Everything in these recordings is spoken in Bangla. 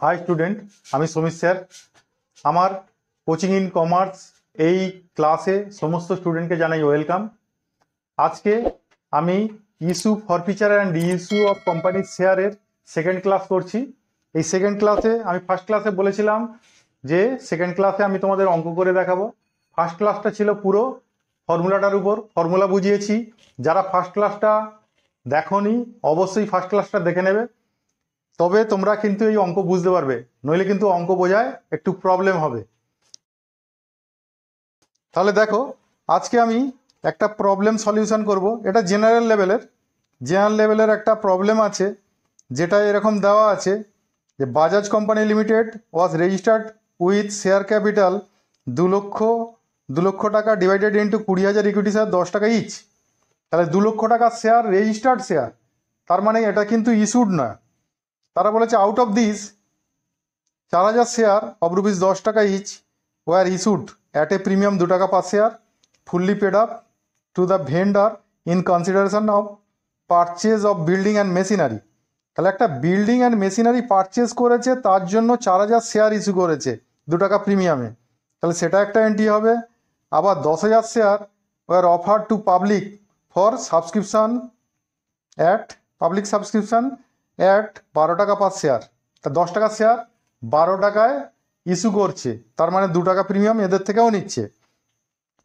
हाई स्टूडेंट আমি সমীর স্যার আমার কোচিং ইন কমার্স এই ক্লাসে সমস্ত স্টুডেন্টকে জানাই ওয়েলকাম। আজকে আমি issue forfeiture and issue of company শেয়ারের সেকেন্ড ক্লাস করছি। এই সেকেন্ড ক্লাসে আমি ফার্স্ট ক্লাসে বলেছিলাম যে সেকেন্ড ক্লাসে আমি তোমাদের অঙ্ক করে দেখাবো। ফার্স্ট ক্লাসটা ছিল পুরো ফর্মুলাটার উপর, ফর্মুলা বুঝিয়েছি। যারা ফার্স্ট ক্লাসটা দেখোনি অবশ্যই ফার্স্ট ক্লাসটা দেখে নেবে, তবে তোমরা কিন্তু এই অঙ্ক বুঝতে পারবে, নইলে কিন্তু অঙ্ক বোঝায় একটু প্রবলেম হবে। তাহলে দেখো, আজকে আমি একটা প্রবলেম সলিউশন করব। এটা জেনারেল লেভেলের একটা প্রবলেম আছে, যেটা এরকম দেওয়া আছে যে Bajaj company limited was registered with share capital 2 লক্ষ টাকা ডিভাইডেড ইন্টু 20,000 ইকুইটি শেয়ার 10 টাকা ইচ। তাহলে 2 লক্ষ টাকার শেয়ার রেজিস্টার্ড শেয়ার, তার মানে এটা কিন্তু ইস্যুড না। তারা বলেছে out of this 4,000 share of rupees 10 টাকা each were issued at a premium 2 টাকা per share fully paid up to the vendor in consideration of purchase of building and machinery. তাহলে একটা বিল্ডিং অ্যান্ড মেশিনারি পারচেজ করেছে, তার জন্য 4,000 শেয়ার ইস্যু করেছে 2 টাকা প্রিমিয়ামে। তাহলে সেটা একটা এন্ট্রি হবে। আবার 10,000 share were offer to public for subscription at public subscription at 12 টাকা পার শেয়ার। তা 10 টাকা শেয়ার 12 টাকায় ইস্যু করছে, তার মানে 2 টাকা প্রিমিয়াম এদের থেকেও নিচ্ছে।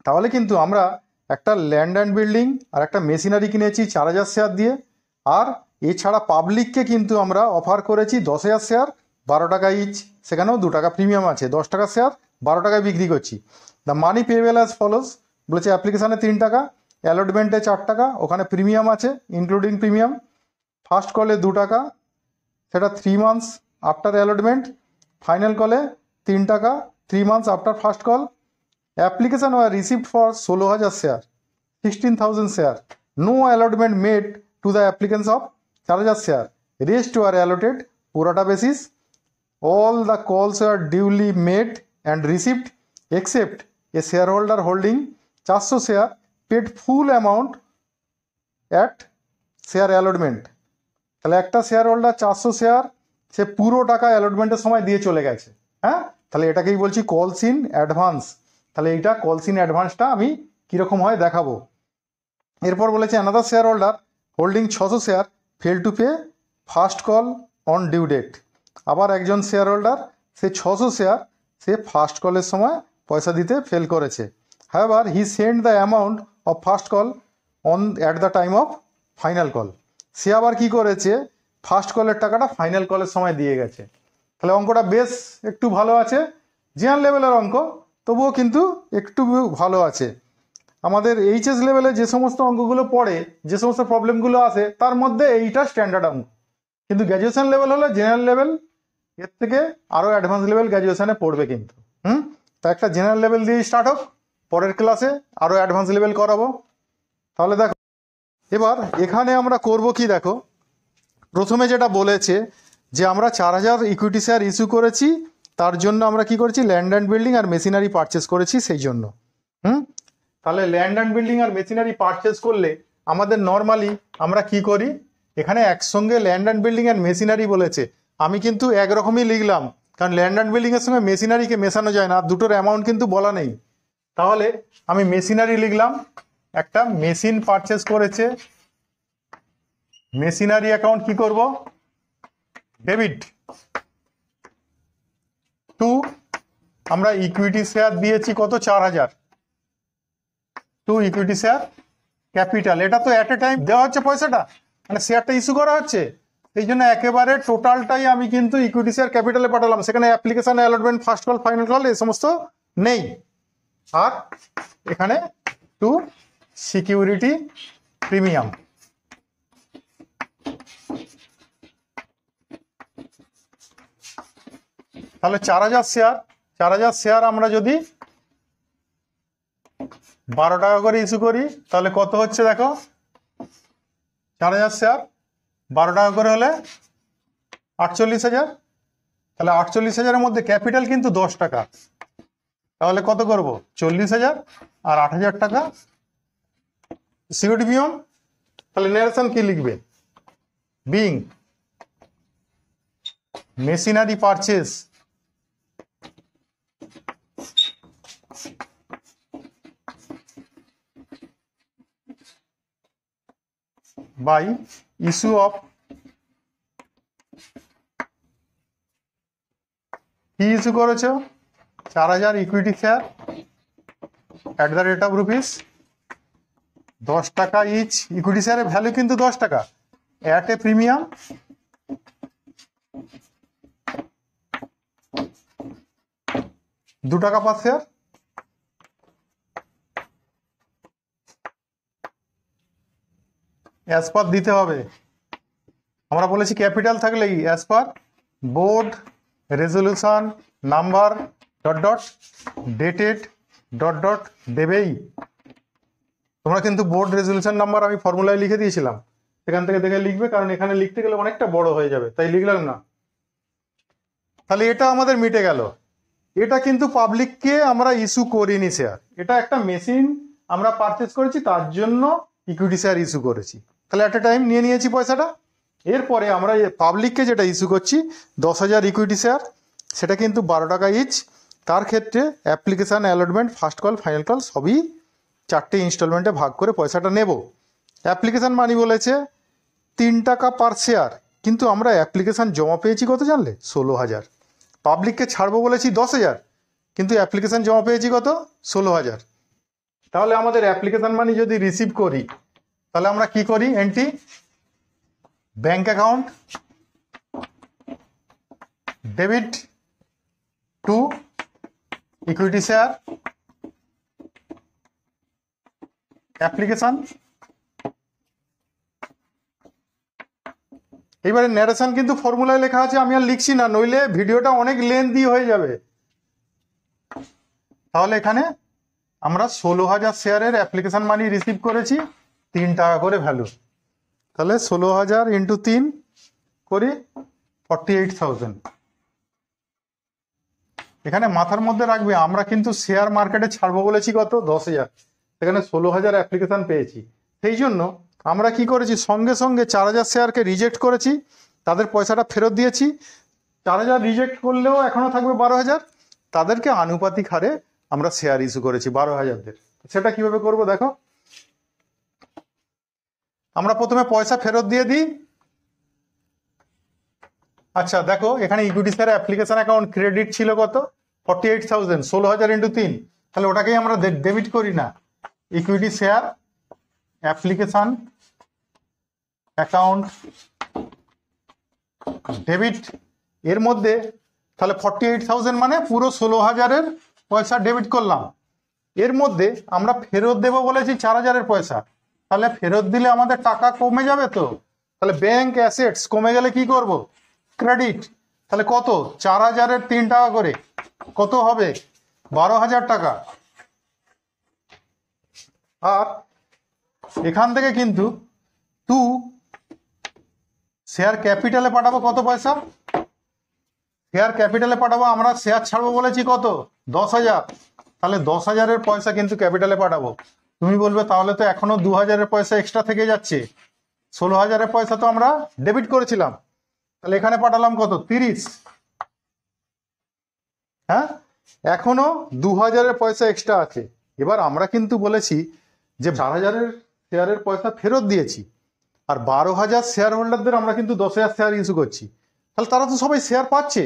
তাহলে কিন্তু আমরা একটা ল্যান্ড অ্যান্ড বিল্ডিং আর একটা মেশিনারি কিনেছি 4,000 শেয়ার দিয়ে, আর এছাড়া পাবলিককে কিন্তু আমরা অফার করেছি 10,000 শেয়ার 12 টাকা ইচ, সেখানেও 2 টাকা প্রিমিয়াম আছে। 10 টাকা শেয়ার 12 টাকায় বিক্রি করছি। The money payable as follows, বলেছে অ্যাপ্লিকেশানে 3 টাকা, অ্যালটমেন্টে 4 টাকা, ওখানে প্রিমিয়াম আছে ইনক্লুডিং প্রিমিয়াম। ফার্স্ট কলে 2 টাকা, সেটা 3 মান্থস আফটার অ্যালটমেন্ট। ফাইনাল কলে 3 টাকা 3 months after first call. Application were received for 16,000 share 16,000 share. No allotment made to the applicants of 4,000 share, rest were allotted pro rata basis. All the calls are duly made and received except a share holder holding 400 share paid full amount at share allotment. তাহলে একটা শেয়ার হোল্ডার 400 শেয়ার সে পুরো টাকা অ্যালটমেন্টের সময় দিয়ে চলে গেছে। হ্যাঁ, তাহলে এটাকেই বলছি কলস ইন অ্যাডভান্স। তাহলে এইটা কলস ইন অ্যাডভান্সটা আমি কীরকম হয় দেখাবো। এরপর বলেছে another share holder holding 600 share fail to pay first call on due date. আবার একজন শেয়ার হোল্ডার সে 600 শেয়ার সে ফার্স্ট কলের সময় পয়সা দিতে ফেল করেছে। However he send the amount of first call on at the time of final call. সে আবার কি করেছে, ফার্স্ট কলের টাকাটা ফাইনাল কলের সময় দিয়ে গেছে। তাহলে অঙ্কটা বেশ একটু ভালো আছে, জেনারেল লেভেলের অঙ্ক, তবুও কিন্তু একটু ভালো আছে। আমাদের এইচএস লেভেলে যে সমস্ত অঙ্কগুলো পড়ে, যে সমস্ত প্রবলেমগুলো আসে, তার মধ্যে এইটা স্ট্যান্ডার্ড অঙ্ক। কিন্তু গ্র্যাজুয়েশন লেভেল হলো জেনারেল লেভেল, এর থেকে আরও অ্যাডভান্স লেভেল গ্র্যাজুয়েশনে পড়বে কিন্তু। তা একটা জেনারেল লেভেল দিয়ে স্টার্ট হোক, পরের ক্লাসে আরও অ্যাডভান্স লেভেল করাবো। তাহলে দেখো, এবার এখানে আমরা করব কি, দেখো প্রথমে যেটা বলেছে যে আমরা 4,000 ইকুইটি শেয়ার ইস্যু করেছি, তার জন্য আমরা কি করেছি, ল্যান্ড অ্যান্ড বিল্ডিং আর মেশিনারি পারচেস করেছি সেই জন্য। তাহলে ল্যান্ড অ্যান্ড বিল্ডিং আর মেশিনারি পারচেস করলে আমাদের নর্মালি আমরা কি করি, এখানে একসঙ্গে ল্যান্ড অ্যান্ড বিল্ডিং আর মেশিনারি বলেছে, আমি কিন্তু একরকমই লিখলাম, কারণ ল্যান্ড অ্যান্ড বিল্ডিংয়ের সঙ্গে মেশিনারিকে মেশানো যায় না, আর দুটোর অ্যামাউন্ট কিন্তু বলা নেই। তাহলে আমি মেশিনারি লিখলাম, একটা মেশিন পারচেস করেছে, মেশিনারি অ্যাকাউন্ট কি করব, ডেবিট টু, আমরা ইকুইটি শেয়ার দিয়েছি কত, 4,000 টু ইকুইটি শেয়ার ক্যাপিটাল। এটা তো অ্যাট এ টাইম দেওয়া হচ্ছে পয়সাটা, মানে শেয়ারটা ইস্যু করা হচ্ছে, এই জন্য একেবারে টোটালটাই আমি কিন্তু ইকুইটি শেয়ার ক্যাপিটালে পাঠালাম। সেখানে application, allotment, first call, final call এই সমস্ত নেই। আর এখানে টু সিকিউরিটি প্রিমিয়াম। তাহলে 4,000 শেয়ার আমরা যদি 12 টাকা করে ইস্যু করি, তাহলে কত হচ্ছে দেখো, 4,000 শেয়ার 12 টাকা করে হলে 48,000। তাহলে 48,000-এর মধ্যে ক্যাপিটাল কিন্তু 10 টাকা, তাহলে কত করব, 40,000 আর 8,000 টাকা সিকিউরিটি প্রিমিয়াম। তাহলে নারেশন কি লিখবে, being machinery purchase by issue of কি ইস্যু করেছো 4000 equity share at the rate of rupees 10 টাকা ইচ। ইকুইটি শেয়ারের ভ্যালু কিন্তু 10 টাকা, অ্যাট এ প্রিমিয়াম 2 টাকা পার শেয়ার। অ্যাজ পার দিতে হবে, আমরা বলেছি ক্যাপিটাল থাকলেই as per board resolution number dot dot dated dot dot দেবেই। তোমরা কিন্তু বোর্ড রেজলিউশন নাম্বার আমি ফর্মুলায় লিখে দিয়েছিলাম, সেখান থেকে দেখে লিখবে, কারণ এখানে লিখতে গেলে অনেকটা বড় হয়ে যাবে, তাই লিখলাম না। তাহলে এটা আমাদের মিটে গেল। এটা কিন্তু পাবলিককে আমরা ইস্যু করিনি শেয়ার, এটা একটা মেশিন আমরা পারচেস করেছি, তার জন্য ইকুইটি শেয়ার ইস্যু করেছি। তাহলে একটা টাইম নিয়ে নিয়েছি পয়সাটা। এরপরে আমরা পাবলিককে যেটা ইস্যু করছি 10,000 ইকুইটি শেয়ার, সেটা কিন্তু 12 টাকা ইচ। তার ক্ষেত্রে application allotment first call final call সবই 4টে ইনস্টলমেন্টে ভাগ করে পয়সাটা নেব। অ্যাপ্লিকেশান মানি বলেছে 3 টাকা পার শেয়ার, কিন্তু আমরা অ্যাপ্লিকেশান জমা পেয়েছি কত জানলে? 16,000। পাবলিককে ছাড়বো বলেছি 10,000, কিন্তু অ্যাপ্লিকেশান জমা পেয়েছি কত? 16,000। তাহলে আমাদের অ্যাপ্লিকেশান মানি যদি রিসিভ করি, তাহলে আমরা কি করি? Entry bank account debit two equity share application. এইবারে ন্যারেশন কিন্তু ফর্মুলায় লেখা আছে, আমি আর লিখছি না, নইলে ভিডিওটা অনেক লেন্থি হয়ে যাবে। তাহলে এখানে আমরা 16,000 শেয়ারের অ্যাপ্লিকেশান মানি রিসিভ করেছি, 3 টাকা করে ভ্যালু। তাহলে 16,000 ইন্টু 3 করি 48,000। এখানে মাথার মধ্যে রাখবে, আমরা কিন্তু শেয়ার মার্কেটে ছাড়বো বলেছি কত? 10,000, সেখানে 16,000 অ্যাপ্লিকেশান পেয়েছি। সেই জন্য আমরা কি করেছি? সঙ্গে সঙ্গে 4,000 শেয়ারকে রিজেক্ট করেছি, তাদের পয়সাটা ফেরত দিয়েছি। 4,000 রিজেক্ট করলেও এখনও থাকবে 12,000, তাদেরকে আনুপাতিক হারে আমরা শেয়ার ইস্যু করেছি 12,000-দের। সেটা কিভাবে করব দেখো। আমরা প্রথমে পয়সা ফেরত দিয়ে দিই। আচ্ছা দেখো, এখানে equity share application account credit ছিল কত? 48,000, 16,000 ইন্টু 3, তাহলে ওটাকেই আমরা ডেবিট করি না। Equity share application account debit, এর মধ্যে তাহলে 48,000 মানে পুরো 16,000-এর পয়সা ডেবিট করলাম। এর মধ্যে আমরা ফেরত দেবো বলেছি 4,000-এর পয়সা, তাহলে ফেরত দিলে আমাদের টাকা কমে যাবে তো। তাহলে ব্যাংক অ্যাসেটস কমে গেলে কি করব? ক্রেডিট। তাহলে কত? 4,000-এর 3 টাকা করে কত হবে? 12,000 টাকা। আর এখান থেকে কিন্তু শেয়ার ক্যাপিটালে পাঠাবো কত পয়সা? শেয়ার ক্যাপিটালে পাঠাবো, আমরা শেয়ার ছাড়বো বলেছি কত? 10,000। তাহলে 10,000-এর পয়সা কিন্তু ক্যাপিটালে পাঠাবো। তুমি বলবে তাহলে তো এখনো 2,000-এর পয়সা এক্সট্রা থেকে যাচ্ছে, 16,000-এর পয়সা তো আমরা ডেবিট করেছিলাম। তাহলে এখানে পাঠালাম কত? 30। হ্যাঁ, এখনো 2,000-এর পয়সা এক্সট্রা আছে। এবার আমরা কিন্তু বলেছি যে 4,000-এর শেয়ারের পয়সা ফেরত দিয়েছি, আর 12,000 শেয়ার হোল্ডারদের আমরা কিন্তু 10,000 শেয়ার ইস্যু করছি। তাহলে তারা তো সবাই শেয়ার পাচ্ছে,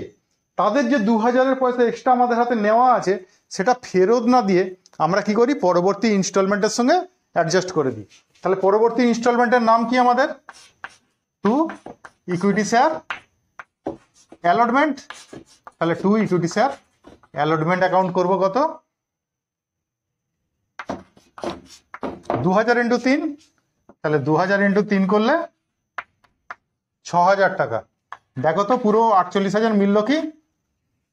তাদের যে 2,000-এর পয়সা এক্সট্রা আমাদের হাতে নেওয়া আছে, সেটা ফেরত না দিয়ে আমরা কি করি? পরবর্তী ইনস্টলমেন্টের সঙ্গে অ্যাডজাস্ট করে দিই। তাহলে পরবর্তী ইনস্টলমেন্টের নাম কি আমাদের? To equity share allotment. তাহলে to equity share allotment account করবো কত? 2,000 ইন্টু 3, তাহলে 2,000 ইন্টু 3 করলে 6,000 টাকা। দেখো তো পুরো 48,000 মিলল কি?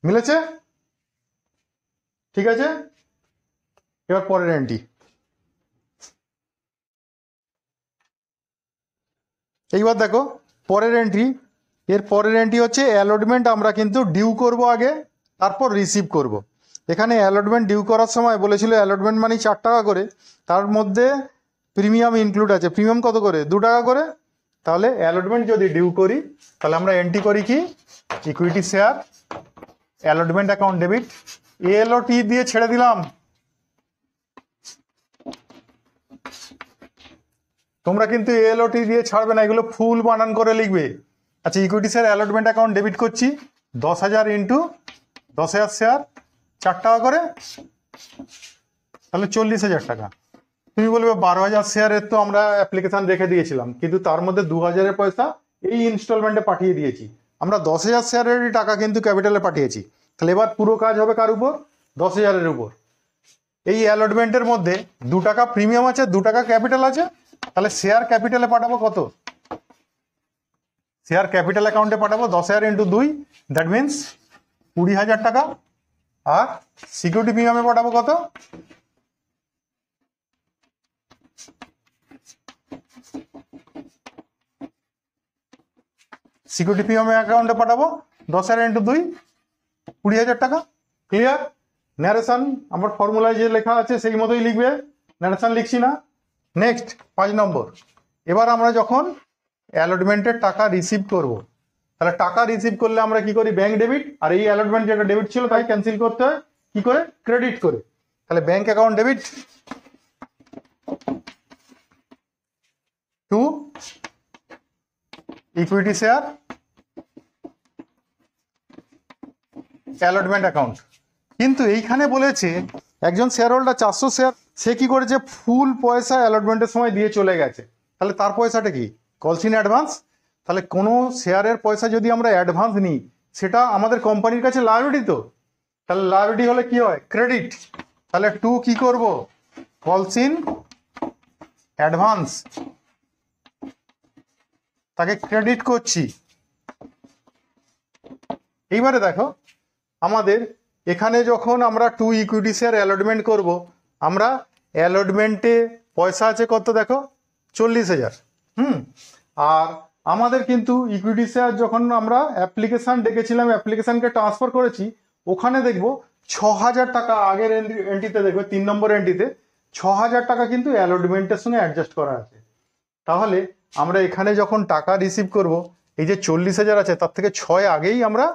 মিলেছে? ঠিক আছে, এবার পরের এন্ট্রি। এইবার দেখো পরের এন্ট্রি। এর পরের এন্ট্রি হচ্ছে অ্যালটমেন্ট। আমরা কিন্তু ডিউ করব আগে, তারপর রিসিভ করব। এখানে অ্যালটমেন্ট ডিউ করার সময় বলেছিল অ্যালটমেন্ট মানি 4 টাকা করে, তার মধ্যে প্রিমিয়াম ইনক্লুড আছে। প্রিমিয়াম কত করে? 2 টাকা করে। তাহলে অ্যালটমেন্ট যদি ডিউ করি তাহলে আমরা এন্ট্রি করি কি equity share allotment account debit ALOT দিয়ে ছেড়ে দিলাম। তোমরা কিন্তু এএলওটি দিয়ে ছাড়বে না, এগুলো ফুল বানান করে লিখবে। আচ্ছা, equity share allotment account debit করছি 10,000 ইন্টু 10,000 শেয়ার 4 টাকা করে, তাহলে 40,000 টাকা। তুমি বলবে 12,000 শেয়ারের তো আমরা অ্যাপ্লিকেশন রেখে দিয়েছিলাম, কিন্তু তার মধ্যে 2,000-এর পয়সা এই ইনস্টলমেন্টে পাঠিয়ে দিয়েছি। আমরা 10,000 শেয়ারেরই টাকা কিন্তু ক্যাপিটালে পাঠিয়েছি। তাহলে এবার পুরো কাজ হবে কার উপর? 10,000-এর উপর। এই অ্যালটমেন্টের মধ্যে 2 টাকা প্রিমিয়াম আছে, 2 টাকা ক্যাপিটাল আছে। তাহলে শেয়ার ক্যাপিটালে পাঠাবো কত? শেয়ার ক্যাপিটাল অ্যাকাউন্টে পাঠাবো 10,000 ইন্টু 2, দ্যাট মিনস 20,000 টাকা। আর সিকিউরিটি প্রিমিয়ামে পাঠাবো কত? সিকিউরিটি প্রিমিয়াম অ্যাকাউন্টে পাঠাবো 10,000 ইন্টু 2, 20,000 টাকা। ক্লিয়ার? ন্যারেশন আমার ফর্মুলায় যে লেখা আছে সেই মতোই লিখবে, ন্যারেশন লিখছি না। নেক্সট 5 নম্বর, এবার আমরা যখন অ্যালটমেন্টের টাকা রিসিভ করব, তাহলে টাকা রিসিভ করলে আমরা কি করি? Bank debit. আর এই অ্যালটমেন্ট যেটা ডেবিট ছিল তাই ক্যান্সেল করতে হয় কি করে? ক্রেডিট করে। তাহলে bank account debit two equity share allotment account. কিন্তু এইখানে বলেছে একজন শেয়ার হোল্ডার 400 শেয়ার, সে কি করেছে? ফুল পয়সা অ্যালটমেন্টের সময় দিয়ে চলে গেছে। তাহলে তার পয়সাটা কি? কলস ইন অ্যাডভান্স। তাহলে কোনো শেয়ারের পয়সা যদি আমরা অ্যাডভান্স নিই, সেটা আমাদের কোম্পানির কাছে লায়াবিলিটি। তো তাহলে লায়াবিলিটি হলে কি হয়? ক্রেডিট। তাহলে টু কি করব? কলস ইন অ্যাডভান্স, তাকে ক্রেডিট করছি। এইবারে দেখো, আমাদের এখানে যখন আমরা টু ইকুইটি শেয়ার অ্যালটমেন্ট করব, আমরা অ্যালটমেন্টে পয়সা আছে কত? দেখো 40,000। আর আমাদের কিন্তু ইকুইটি শেয়ার যখন আমরা অ্যাপ্লিকেশান ডেকেছিলাম, অ্যাপ্লিকেশানকে ট্রান্সফার করেছি, ওখানে দেখবো 6,000 টাকা আগের এন্ট্রিতে দেখবে 3 নম্বর এন্ট্রিতে 6,000 টাকা কিন্তু অ্যালটমেন্টের সঙ্গে অ্যাডজাস্ট করা আছে। তাহলে আমরা এখানে যখন টাকা রিসিভ করব, এই যে 40,000 আছে তার থেকে 6 আগেই আমরা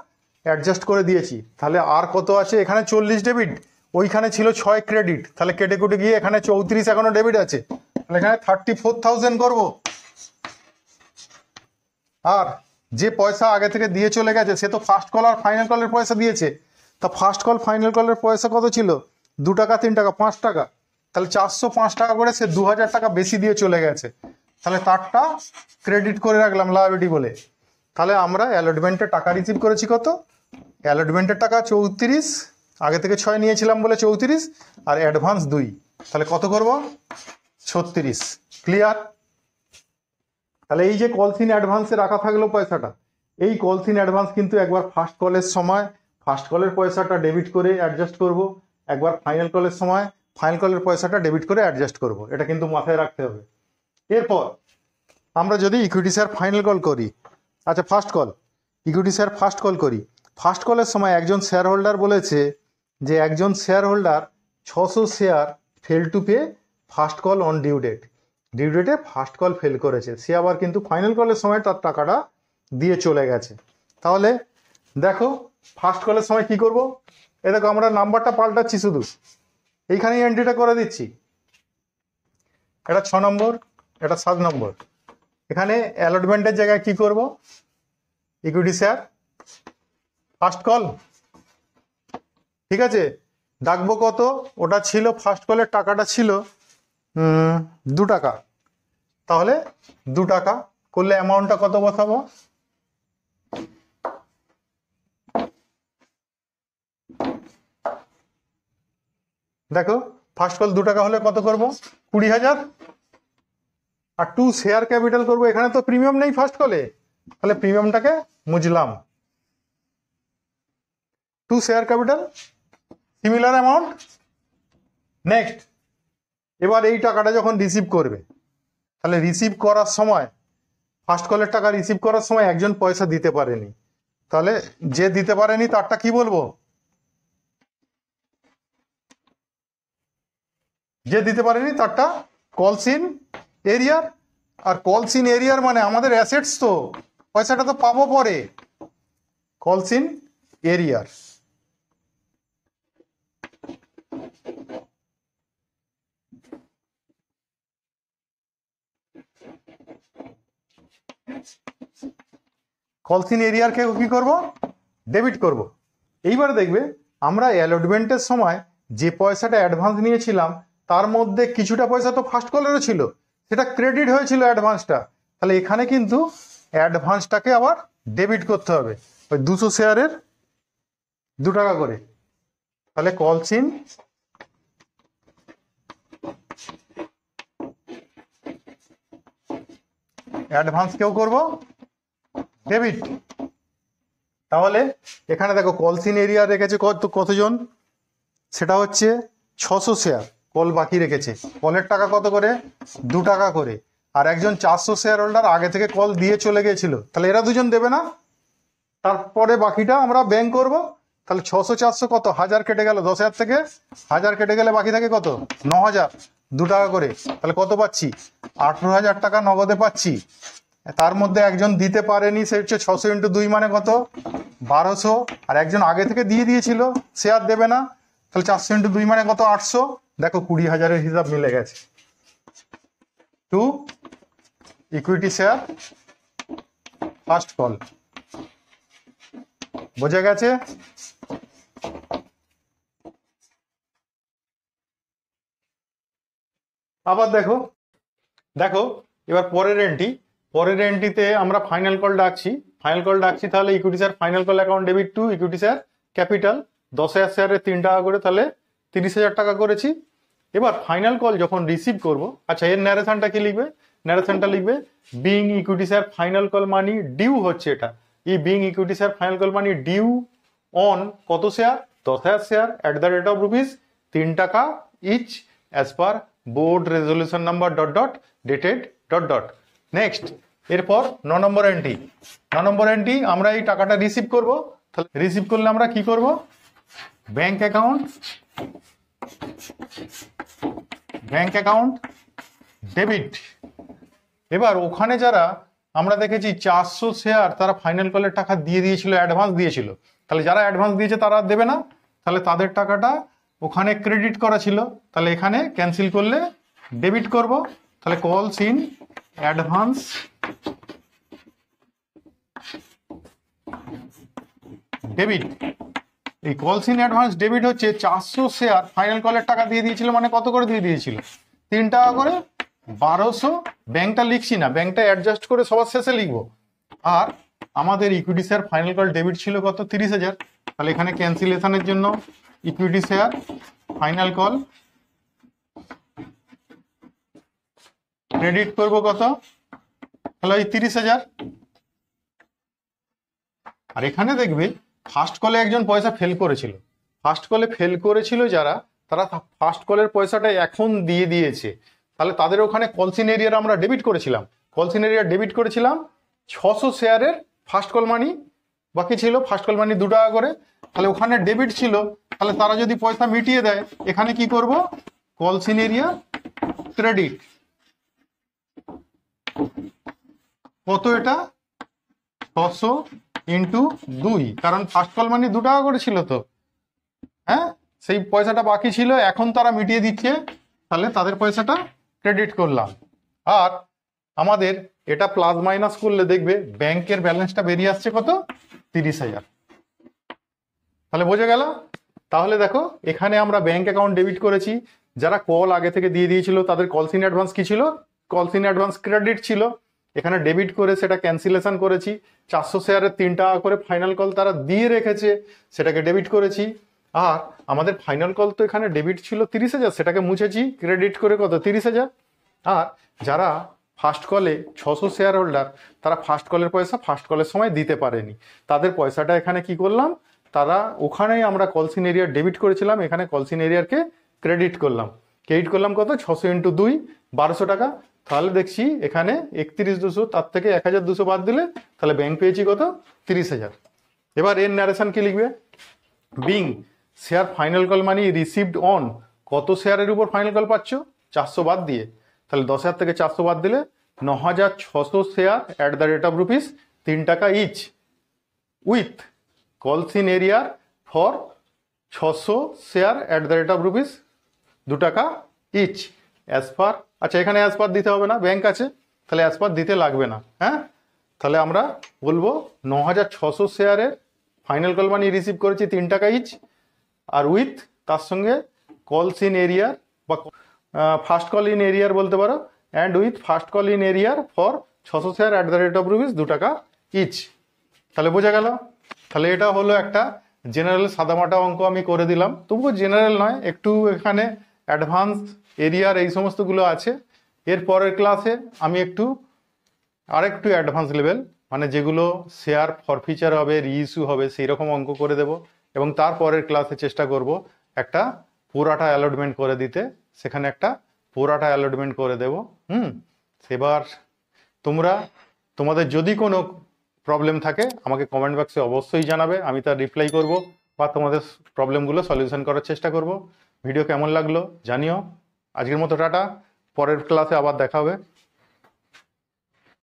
অ্যাডজাস্ট করে দিয়েছি। তাহলে আর কত আছে? এখানে 40 ডেবিট, ওইখানে ছিল 6 ক্রেডিট। তাহলে কেটে কুটে গিয়ে এখানে 34 এখনো ডেবিট আছে। তাহলে এখানে 34,000 করব। আর যে পয়সা আগে থেকে দিয়ে চলে গেছে সে তো ফার্স্ট কল আর ফাইনাল কলের পয়সা দিয়েছে। তা ফার্স্ট কল ফাইনাল কলের পয়সা কত ছিল? 2 টাকা 3 টাকা 5 টাকা। তাহলে 405 টাকা করে সে 2,000 টাকা বেশি দিয়ে চলে গেছে। তাহলে তারটা ক্রেডিট করে রাখলাম লায়াবিলিটি বলে। তাহলে আমরা অ্যালটমেন্টের টাকা রিসিভ করেছি কত? অ্যালটমেন্টের টাকা 34, আগে থেকে 6 নিয়েছিলাম বলে 34, আর অ্যাডভান্স 2। তাহলে কত করব? 36। ক্লিয়ার? তাহলে এই যে কলস ইন অ্যাডভান্সে রাখা থাকলো পয়সাটা, এই কলস ইন অ্যাডভান্স কিন্তু একবার ফার্স্ট কলের সময় ফার্স্ট কলের পয়সাটা ডেবিট করে অ্যাডজাস্ট করব, একবার ফাইনাল কলের সময় ফাইনাল কলের পয়সাটা ডেবিট করে অ্যাডজাস্ট করব। এটা কিন্তু মাথায় রাখতে হবে। এরপর আমরা যদি ইকুইটি শেয়ার ফাইনাল কল করি, আচ্ছা first call, equity share first call করি। ফার্স্ট কলের সময় একজন শেয়ার হোল্ডার বলেছে যে একজন share holder 600 share fail to pay first call on due date. Due ডেটে ফার্স্ট কল ফেল করেছে, সে আবার কিন্তু ফাইনাল কলের সময় তার টাকাটা দিয়ে চলে গেছে। তাহলে দেখো ফার্স্ট কলের সময় কি করব? এ দেখো আমরা নাম্বারটা পাল্টাচ্ছি, শুধু এইখানেই এন্ট্রিটা করে দিচ্ছি। এটা 6 নম্বর, এটা 7 নম্বর। এখানে অ্যালটমেন্টের জায়গায় কি করব? ইকুইটি শেয়ার ফার্স্ট কল, ঠিক আছে। ডাকবো কত? ওটা ছিল ফার্স্ট কলের টাকাটা ছিল 2 টাকা। তাহলে 2 টাকা করলে অ্যামাউন্টটা কত বসাবো? দেখো ফার্স্ট কল 2 টাকা হলে কত করব? 20,000। আর টু শেয়ার ক্যাপিটাল করব, এখানে তো প্রিমিয়াম নেই ফার্স্ট কলে, তাহলে প্রিমিয়ামটাকে মুছলাম। To share capital similar amount. Next, এবার এই টাকাটা যখন রিসিভ করবে, তাহলে রিসিভ করার সময় ফার্স্ট কলের টাকা রিসিভ করার সময় একজন পয়সা দিতে পারেনি, তাহলে যে দিতে পারেনি তারটা কি বলবো? যে দিতে পারেনি তারটা কলস ইন এরিয়ার। আর কলস ইন এরিয়ার মানে আমাদের অ্যাসেটস, তো পয়সাটা তো পাবো পরে। কলস ইন এরিয়ার, কলস ইন এরিয়ারকে কি করব, ডেবিট করব। এইবার দেখবে আমরা অ্যালটমেন্টের সময় যে পয়সাটা অ্যাডভান্স নিয়েছিলাম তার মধ্যে কিছুটা পয়সা তো ফার্স্ট কলেরও ছিল, সেটা ক্রেডিট হয়েছিল অ্যাডভান্সটা। তাহলে এখানে কিন্তু অ্যাডভান্সটাকে আবার ডেবিট করতে হবে, ওই 200 শেয়ারের 2 টাকা করে। তাহলে কলস ইন অ্যাডভান্স কেউ করব ডেবিট। তাহলে এখানে দেখো কলস ইন এরিয়া রেখেছে কতজন, সেটা হচ্ছে 600 শেয়ার কল বাকি রেখেছে। কলের টাকা কত করে, 2 টাকা করে। আর একজন 400 শেয়ার হোল্ডার আগে থেকে কল দিয়ে চলে গিয়েছিল, তাহলে এরা দুজন দেবে না। তারপরে বাকিটা আমরা ব্যাংক করব। তাহলে 600 400 কত, 1000 কেটে গেল, 10,000 থেকে 1000 কেটে গেলে বাকি থাকে কত, 9000, 2 টাকা করে। তাহলে কত পাচ্ছি, 18,000 টাকা নগদে পাচ্ছি। তার মধ্যে একজন দিতে পারেনি, সে হচ্ছে 600 × 2 মানে কত, 1200। আর একজন আগে থেকে দিয়ে দিয়েছিল, সে আর দেবে না। তাহলে 400 × 2 মানে কত, 800। দেখো 20,000-এর হিসাব মিলে গেছে। 2 ইকুইটি শেয়ার ফার্স্ট কল, বোঝা গেছে। আবার দেখো দেখো এবার পরের এন্ট্রিতে আমরা ফাইনাল কল ডাকছি। তাহলে equity share final call account debit two equity share capital 10,000 শেয়ারের 3 টাকা করে, তাহলে 30,000 টাকা করেছি। এবার ফাইনাল কল যখন রিসিভ করব, আচ্ছা এর ন্যারেশনটা কি লিখবে, ন্যারেশনটা লিখবে being equity share final call money due হচ্ছে এটা। এই being equity share final call money due on কত share, 10,000 share at the rate of rupees 3 টাকা each as per board resolution number dot dot dated dot dot. Next এরপর 9 নম্বর এন্ট্রি আমরা এই টাকাটা রিসিভ করব। তাহলে রিসিভ করলে আমরা কি করব, ব্যাংক অ্যাকাউন্ট ডেবিট। এবার ওখানে যারা আমরা দেখেছি 400 শেয়ার তারা ফাইনাল কলের টাকা দিয়ে দিয়েছিল, অ্যাডভান্স দিয়েছিল। তাহলে যারা অ্যাডভান্স দিয়েছে তারা দেবে না, তাহলে তাদের টাকাটা ওখানে ক্রেডিট করা ছিল, তাহলে এখানে ক্যান্সেল করলে ডেবিট করব। তাহলে কলস ইন অ্যাডভান্স ডেবিট। এই কলস ইন অ্যাডভান্স ডেবিট হচ্ছে 400 শেয়ার ফাইনাল কলের টাকা দিয়ে দিয়েছিল, মানে কত করে দিয়ে দিয়েছিল, 3 টাকা করে, 1200। ব্যাংকটা লিখছি না, ব্যাংকটা অ্যাডজাস্ট করে সবার শেষে লিখবো। আর আমাদের equity share final call debit ছিল কত, 30,000। তাহলে এখানে ক্যান্সেলেশনের জন্য equity share final call credit করব কত, তাহলে ওই 30,000। আর এখানে দেখবে ফার্স্ট কলে একজন পয়সা ফেল করেছিল, যারা তারা ফার্স্ট কলের পয়সাটা এখন দিয়ে দিয়েছে। তাহলে তাদের ওখানে কলস ইন এরিয়ার আমরা ডেবিট করেছিলাম, 600 শেয়ারের ফার্স্ট কল মানি বাকি ছিল, ফার্স্ট কল মানি 2 টাকা করে। তাহলে ওখানে ডেবিট ছিল, তাহলে তারা যদি পয়সা মিটিয়ে দেয়, এখানে কি করব, কলস ইন এরিয়া ক্রেডিট। কত এটা, 600 × 2, কারণ ফার্স্ট কল মানি 2 টাকা করে ছিল তো, হ্যাঁ সেই পয়সাটা বাকি ছিল, এখন তারা মিটিয়ে দিচ্ছে, তাহলে তাদের পয়সাটা ক্রেডিট করলাম। আর আমাদের এটা প্লাস মাইনাস করলে দেখবে ব্যাংকের ব্যালেন্সটা বেরিয়ে আসছে কত, 30,000। তাহলে বোঝা গেল। তাহলে দেখো এখানে আমরা ব্যাংক অ্যাকাউন্ট ডেবিট করেছি, যারা কল আগে থেকে দিয়ে দিয়েছিল তাদের কলস ইন অ্যাডভান্স কি ছিল, কলস ইন অ্যাডভান্স ক্রেডিট ছিল। এখানে ডেবিট করে সেটা ক্যান্সেলেশন করেছি, 400 শেয়ারের 3 টাকা করে ফাইনাল কল তারা দিয়ে রেখেছে, সেটাকে ডেবিট করেছি। আর আমাদের ফাইনাল কল তো এখানে ডেবিট ছিল 30,000, সেটাকে মুছেছি ক্রেডিট করে কত, 30,000। আর যারা ফার্স্ট কলে 600 শেয়ার হোল্ডার, তারা ফার্স্ট কলের পয়সা ফার্স্ট কলের সময় দিতে পারেনি, তাদের পয়সাটা এখানে কি করলাম, তারা ওখানেই আমরা কলস ইন এরিয়ার ডেবিট করেছিলাম, এখানে কলস ইন এরিয়ারকে ক্রেডিট করলাম কত, 600 × 2 1200 টাকা। তাহলে দেখছি এখানে 31,200, তার থেকে 1,200 বাদ দিলে তাহলে ব্যাংক পেয়েছি কত, 30,000। এবার এর ন্যারেশন কি লিখবে, being share final call money received on কত শেয়ারের উপর ফাইনাল কল পাচ্ছ, 400 বাদ দিয়ে, তাহলে 10,000 থেকে 400 বাদ দিলে 9,600 share at the rate of rupees 3 টাকা ইচ উইথ কলস in arrear for 600 share at the rate of rupees 2 টাকা ইচ অ্যাজ পার। আচ্ছা, এখানে অ্যাজ পার দিতে হবে না, ব্যাংক আছে, তাহলে অ্যাজ পার দিতে লাগবে না। হ্যাঁ, তাহলে আমরা বলবো 9,600 শেয়ারের ফাইনাল কল মানি রিসিভ করেছি 3 টাকা ইচ, আর উইথ তার সঙ্গে কলস ইন এরিয়ার বা ফার্স্ট কল ইন এরিয়ার বলতে পারো, and with first call in arrear for 600 share at the rate of rupees 2 টাকা ইচ। তাহলে বোঝা গেল। তাহলে এটা হলো একটা জেনারেল সাদামাটা অঙ্ক আমি করে দিলাম, তবুও জেনারেল নয়, একটু এখানে অ্যাডভান্স এরিয়ার এই সমস্তগুলো আছে। এর পরের ক্লাসে আমি আরেকটু অ্যাডভান্স লেভেল, মানে যেগুলো শেয়ার ফরফিচার হবে, রিইস্যু হবে, সেই রকম অঙ্ক করে দেব, এবং তারপরের ক্লাসে চেষ্টা করব একটা পুরাটা অ্যালটমেন্ট করে দিতে, সেখানে একটা পুরাটা অ্যালটমেন্ট করে দেব। সেবার তোমাদের যদি কোনো প্রবলেম থাকে আমাকে কমেন্ট বক্সে অবশ্যই জানাবে, আমি তার রিপ্লাই করব বা তোমাদের প্রবলেমগুলো সলিউশন করার চেষ্টা করব। ভিডিও কেমন লাগলো জানিও। আজকের মতো টাটা, পরের ক্লাসে আবার দেখা হবে।